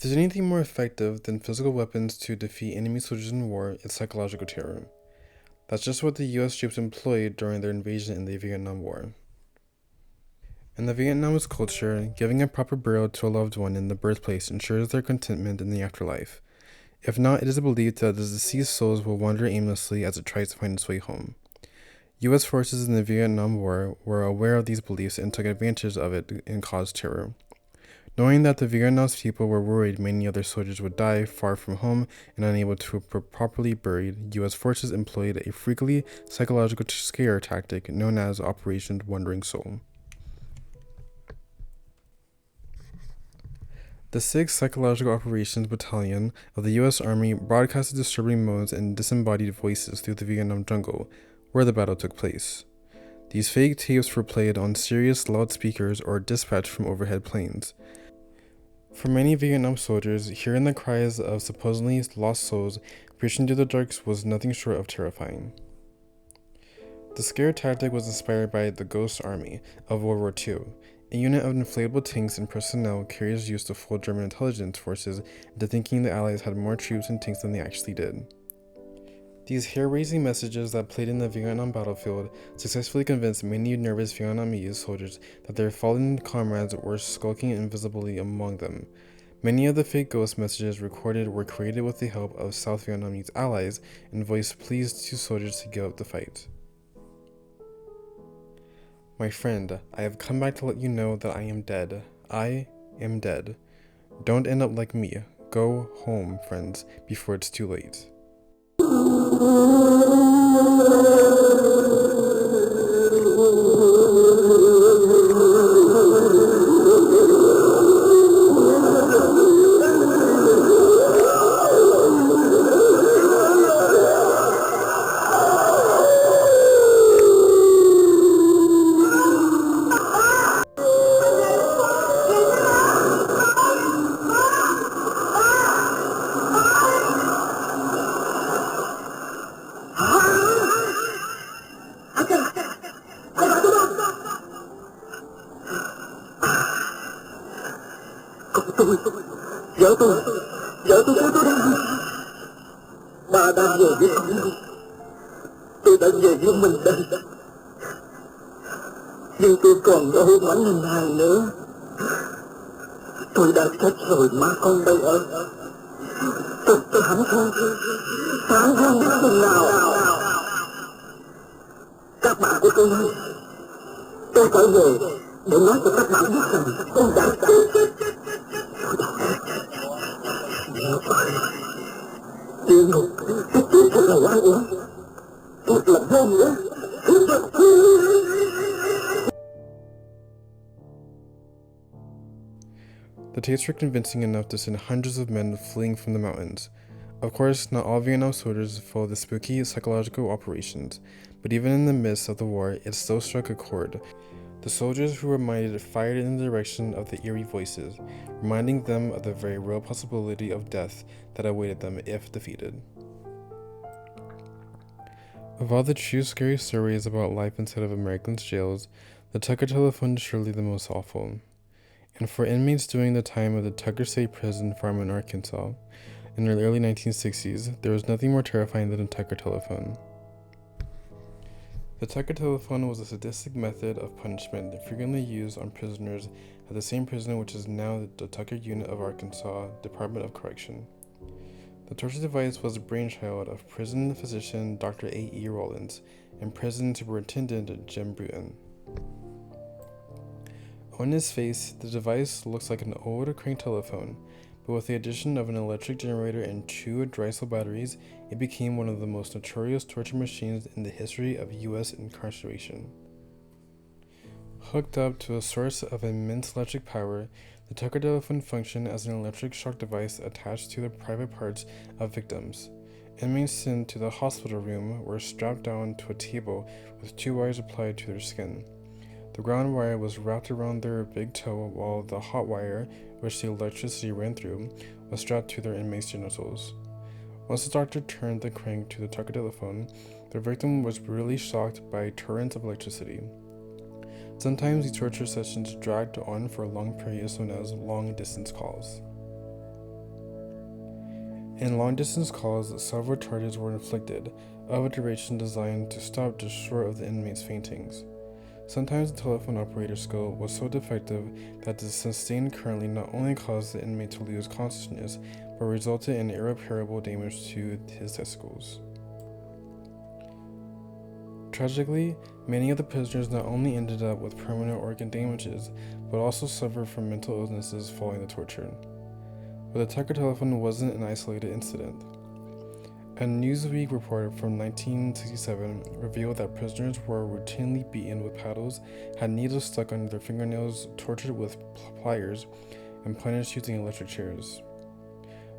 there's anything more effective than physical weapons to defeat enemy soldiers in war, it's psychological terror. That's just what the US troops employed during their invasion in the Vietnam War. In the Vietnamese culture, giving a proper burial to a loved one in the birthplace ensures their contentment in the afterlife. If not, it is believed that the deceased souls will wander aimlessly as it tries to find its way home. US forces in the Vietnam War were aware of these beliefs and took advantage of it and caused terror. Knowing that the Vietnamese people were worried many of their soldiers would die far from home and unable to be properly buried, US forces employed a frequently psychological scare tactic known as Operation Wandering Soul. The 6th Psychological Operations Battalion of the U.S. Army broadcasted disturbing moans and disembodied voices through the Vietnam jungle, where the battle took place. These fake tapes were played on serious loudspeakers or dispatched from overhead planes. For many Vietnam soldiers, hearing the cries of supposedly lost souls piercing through the dark was nothing short of terrifying. The scare tactic was inspired by the Ghost Army of World War II, a unit of inflatable tanks and personnel carriers used to fool German intelligence forces into thinking the Allies had more troops and tanks than they actually did. These hair-raising messages that played in the Vietnam battlefield successfully convinced many nervous Vietnamese soldiers that their fallen comrades were skulking invisibly among them. Many of the fake ghost messages recorded were created with the help of South Vietnamese allies and voiced pleas to soldiers to give up the fight. My friend, I have come back to let you know that I am dead. I am dead. Don't end up like me. Go home, friends, before it's too late. Vợ tôi, vợ tôi đang gì? Bà đang về với con đâu? Tôi đã về với mình đây. Nhưng tôi còn đâu mảnh hình hài nữa. Tôi đã chết rồi má con đâu ở. Tôi hẳn không biết chừng nào. Các bạn của tôi ơi, tôi phải về để nói cho các bạn biết rằng tôi đã chết. Địa ngục, cái chết thật là oan uổng, thật là vô nghĩa. The tapes were convincing enough to send hundreds of men fleeing from the mountains. Of course, not all Vietnam soldiers followed the spooky psychological operations, but even in the midst of the war, it still struck a chord. The soldiers who were minded fired in the direction of the eerie voices, reminding them of the very real possibility of death that awaited them if defeated. Of all the true scary stories about life inside of Americans' jails, the Tucker telephone is surely the most awful. And for inmates during the time of the Tucker State Prison farm in Arkansas, in the early 1960s, there was nothing more terrifying than a Tucker telephone. The Tucker telephone was a sadistic method of punishment frequently used on prisoners at the same prison which is now the Tucker Unit of Arkansas Department of Correction. The torture device was the brainchild of prison physician Dr. A.E. Rollins and prison superintendent Jim Bruton. On its face, the device looks like an old crank telephone, but with the addition of an electric generator and 2 dry cell batteries, it became one of the most notorious torture machines in the history of U.S. incarceration. Hooked up to a source of immense electric power, the Tucker telephone functioned as an electric shock device attached to the private parts of victims. Inmates sent to the hospital room were strapped down to a table with 2 wires applied to their skin. The ground wire was wrapped around their big toe, while the hot wire, which the electricity ran through, was strapped to their inmates' genitals. Once the doctor turned the crank to the Tucker telephone, the victim was brutally shocked by torrents of electricity. Sometimes these torture sessions dragged on for long periods known as long-distance calls. In long-distance calls, several charges were inflicted, of a duration designed to stop just short of the inmate's faintings. Sometimes the telephone operator's skill was so defective that the sustained current not only caused the inmate to lose consciousness, but resulted in irreparable damage to his testicles. Tragically, many of the prisoners not only ended up with permanent organ damages, but also suffered from mental illnesses following the torture. But the Tucker telephone wasn't an isolated incident. A Newsweek report from 1967 revealed that prisoners were routinely beaten with paddles, had needles stuck under their fingernails, tortured with pliers, and punished using electric chairs.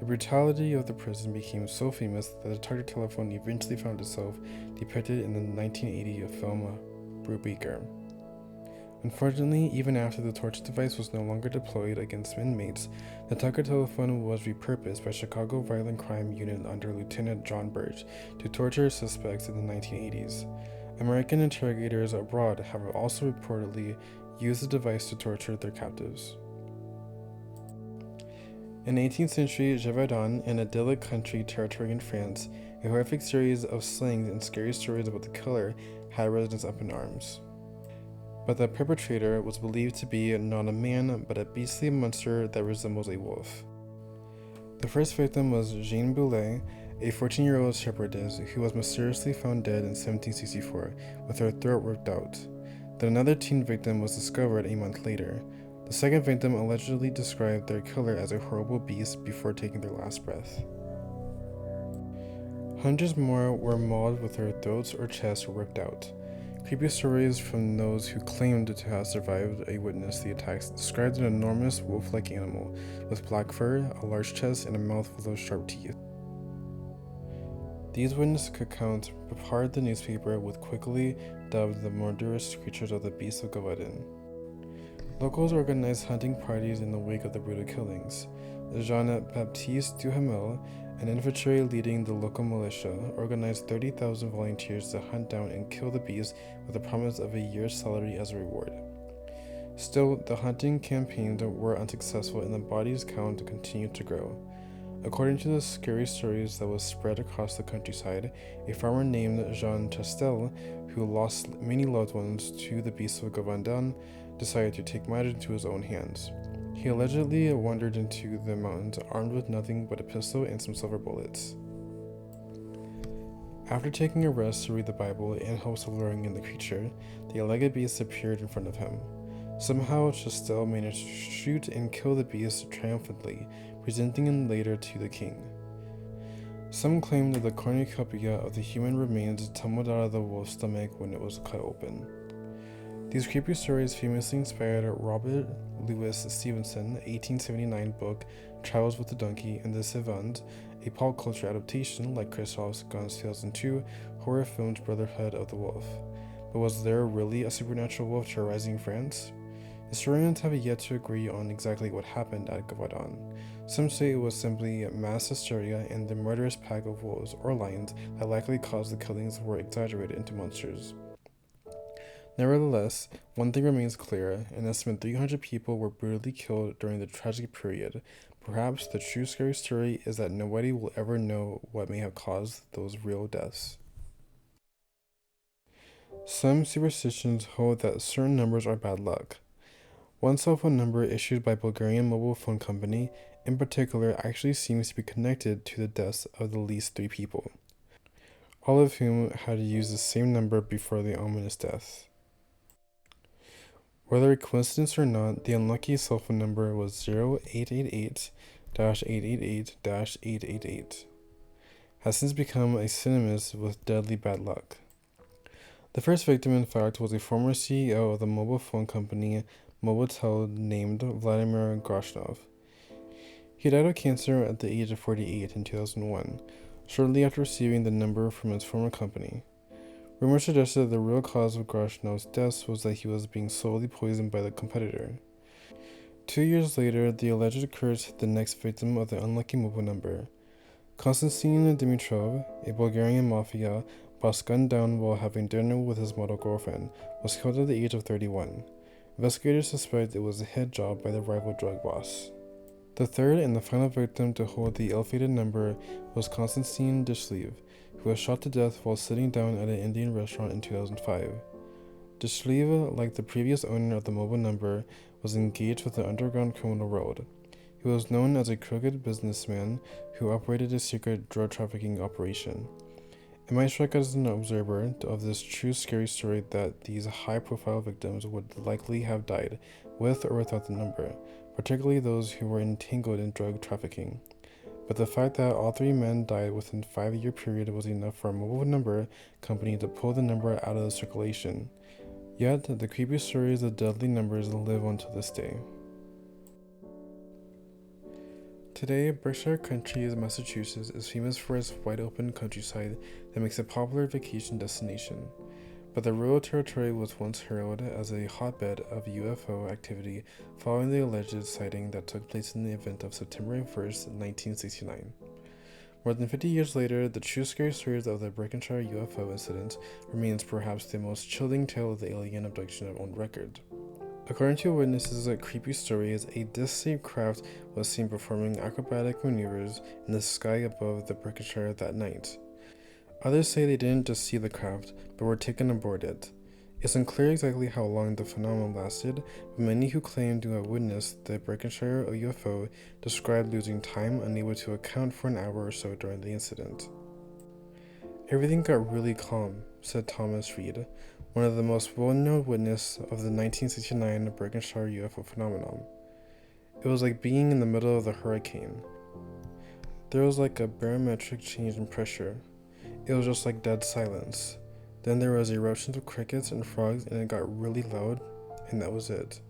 The brutality of the prison became so famous that the Tucker telephone eventually found itself depicted in the 1980 film Brubaker. Unfortunately, even after the torture device was no longer deployed against inmates, the Tucker telephone was repurposed by Chicago Violent Crime Unit under Lieutenant John Birch to torture suspects in the 1980s. American interrogators abroad have also reportedly used the device to torture their captives. In 18th century Gevaudan, an idyllic country territory in France, a horrific series of slings and scary stories about the killer had residents up in arms. But the perpetrator was believed to be not a man, but a beastly monster that resembles a wolf. The first victim was Jeanne Boulet, a 14-year-old shepherdess who was mysteriously found dead in 1764, with her throat ripped out. Then another teen victim was discovered a month later. The second victim allegedly described their killer as a horrible beast before taking their last breath. Hundreds more were mauled with their throats or chests ripped out. Creepy stories from those who claimed to have survived a witness the attacks described an enormous wolf-like animal with black fur, a large chest, and a mouth full of sharp teeth. These witness accounts prepared the newspaper with quickly dubbed the murderous creatures of the Beast of Gevaudan. Locals organized hunting parties in the wake of the brutal killings. Jean-Baptiste Duhamel, an infantry leading the local militia, organized 30,000 volunteers to hunt down and kill the beast with the promise of a year's salary as a reward. Still, the hunting campaigns were unsuccessful and the bodies count continued to grow. According to the scary stories that was spread across the countryside, a farmer named Jean Chastel, who lost many loved ones to the Beast of Gevaudan, decided to take matters into his own hands. He allegedly wandered into the mountains armed with nothing but a pistol and some silver bullets. After taking a rest to read the Bible in hopes of luring in the creature, the alleged beast appeared in front of him. Somehow, Chastel managed to shoot and kill the beast triumphantly, presenting him later to the king. Some claim that the cornucopia of the human remains tumbled out of the wolf's stomach when it was cut open. These creepy stories famously inspired Robert Louis Stevenson's 1879 book Travels with the Donkey and the Savant, a pop culture adaptation like Christoph Gans 2002 horror film's Brotherhood of the Wolf. But was there really a supernatural wolf terrorizing France? Historians have yet to agree on exactly what happened at Gevaudan. Some say it was simply mass hysteria and the murderous pack of wolves or lions that likely caused the killings were exaggerated into monsters. Nevertheless, one thing remains clear: an estimated 300 people were brutally killed during the tragic period. Perhaps the true scary story is that nobody will ever know what may have caused those real deaths. Some superstitions hold that certain numbers are bad luck. One cell phone number issued by Bulgarian mobile phone company in particular actually seems to be connected to the deaths of at least 3 people, all of whom had used the same number before the ominous death. Whether a coincidence or not, the unlucky cell phone number was 0888-888-888, has since become synonymous with deadly bad luck. The first victim, in fact, was a former CEO of the mobile phone company Mobitel named Vladimir Groshnov. He died of cancer at the age of 48 in 2001, shortly after receiving the number from his former company. Rumors suggested that the real cause of Groshnov's death was that he was being slowly poisoned by the competitor. 2 years later, the alleged curse hit the next victim of the unlucky mobile number. Konstantin Dimitrov, a Bulgarian mafia boss gunned down while having dinner with his model girlfriend, was killed at the age of 31. Investigators suspect it was a head job by the rival drug boss. The third and the final victim to hold the ill-fated number was Konstantin Dishlev, who was shot to death while sitting down at an Indian restaurant in 2005. Dishlev, like the previous owner of the mobile number, was engaged with the underground criminal world. He was known as a crooked businessman who operated a secret drug trafficking operation. It might strike as an observer of this true scary story that these high-profile victims would likely have died with or without the number, particularly those who were entangled in drug trafficking. But the fact that all three men died within a 5-year period was enough for a mobile number company to pull the number out of circulation. Yet, the creepy stories of deadly numbers live on to this day. Today, Berkshire Country, Massachusetts is famous for its wide-open countryside that makes it a popular vacation destination. But the rural territory was once heralded as a hotbed of UFO activity following the alleged sighting that took place in the event of September 1st, 1969. More than 50 years later, the true scary stories of the Berkshire UFO incident remains perhaps the most chilling tale of the alien abduction on record. According to witnesses, a creepy story is a disc-shaped craft was seen performing acrobatic maneuvers in the sky above the Berkshire that night. Others say they didn't just see the craft, but were taken aboard it. It's unclear exactly how long the phenomenon lasted, but many who claim to have witnessed the Berkshire UFO described losing time, unable to account for an hour or so during the incident. Everything got really calm, said Thomas Reed, one of the most well-known witnesses of the 1969 Berkshire UFO phenomenon. It was like being in the middle of the hurricane. There was like a barometric change in pressure. It was just like dead silence. Then there was eruptions of crickets and frogs, and it got really loud, and that was it.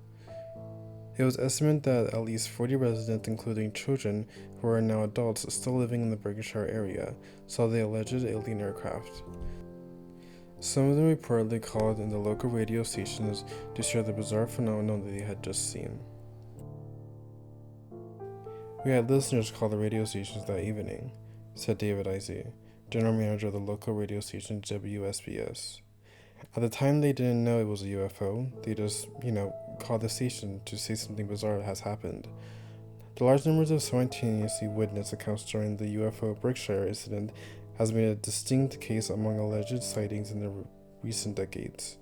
It was estimated that at least 40 residents, including children who are now adults still living in the Berkshire area, saw the alleged alien aircraft. Some of them reportedly called in the local radio stations to share the bizarre phenomenon that they had just seen. We had listeners call the radio stations that evening, said David Isey, general manager of the local radio station WSBS. At the time, they didn't know it was a UFO. They just, called the station to say something bizarre has happened. The large numbers of simultaneously witnessed accounts during the UFO Berkshire incident has made a distinct case among alleged sightings in the recent decades.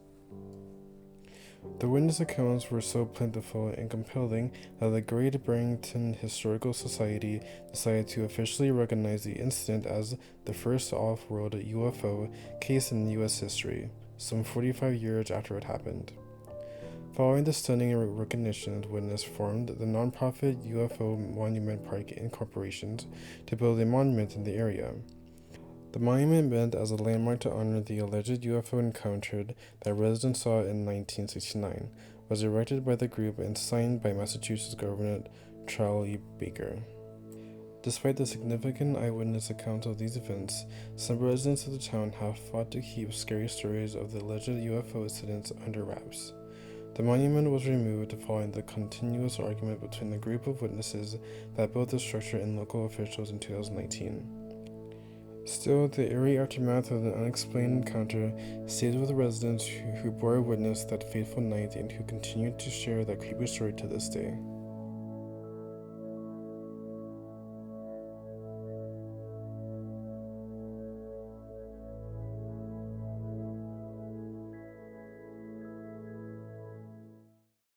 The witness accounts were so plentiful and compelling that the Great Barrington Historical Society decided to officially recognize the incident as the first off-world UFO case in U.S. history, some 45 years after it happened. Following the stunning recognition, the witness formed the nonprofit UFO Monument Park Incorporation to build a monument in the area. The monument, meant as a landmark to honor the alleged UFO encounter that residents saw in 1969, was erected by the group and signed by Massachusetts Governor Charlie Baker. Despite the significant eyewitness accounts of these events, some residents of the town have fought to keep scary stories of the alleged UFO incidents under wraps. The monument was removed following the continuous argument between the group of witnesses that built the structure and local officials in 2019. Still, the eerie aftermath of the unexplained encounter stays with the residents who bore witness that fateful night and who continue to share that creepy story to this day.